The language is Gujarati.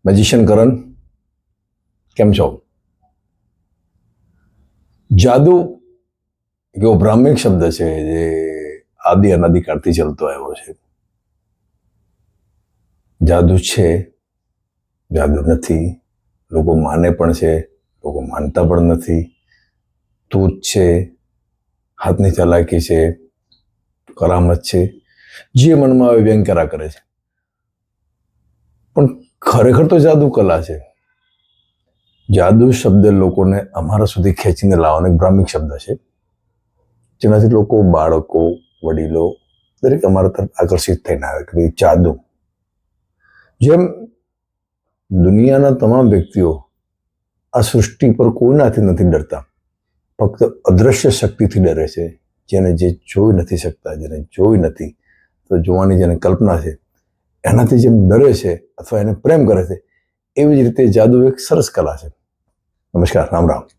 મેજિશિયન કરણ, કેમ છો? જાદુ એક એવો બ્રાહ્મિક શબ્દ છે જે આદિ અનાદિકાળથી ચાલતો આવ્યો છે. જાદુ છે, જાદુ નથી, લોકો માને પણ છે, લોકો માનતા પણ નથી. તૂત છે, હાથની ચાલાકી છે, કરામત છે, જે મનમાં આવે વ્યંગ કર્યા કરે છે. પણ ખરેખર તો જાદુ કલા છે. જાદુ શબ્દ લોકોને અમારા સુધી ખેંચીને લાવવાનો એક બ્રાહ્મિક શબ્દ છે, જેનાથી લોકો, બાળકો, વડીલો દરેક અમારા તરફ આકર્ષિત થઈને આવે કે ભાઈ જાદુ. જેમ દુનિયાના તમામ વ્યક્તિઓ આ સૃષ્ટિ પર કોઈનાથી નથી ડરતા, ફક્ત અદ્રશ્ય શક્તિથી ડરે છે, જેને જે જોઈ નથી શકતા, જેને જોઈ નથી તો જોવાની જેને કલ્પના છે, એનાથી જેમ ડરે છે અથવા એને પ્રેમ કરે છે, એવી જ રીતે જાદુ એક સરસ કલા છે. નમસ્કાર, રામ રામ.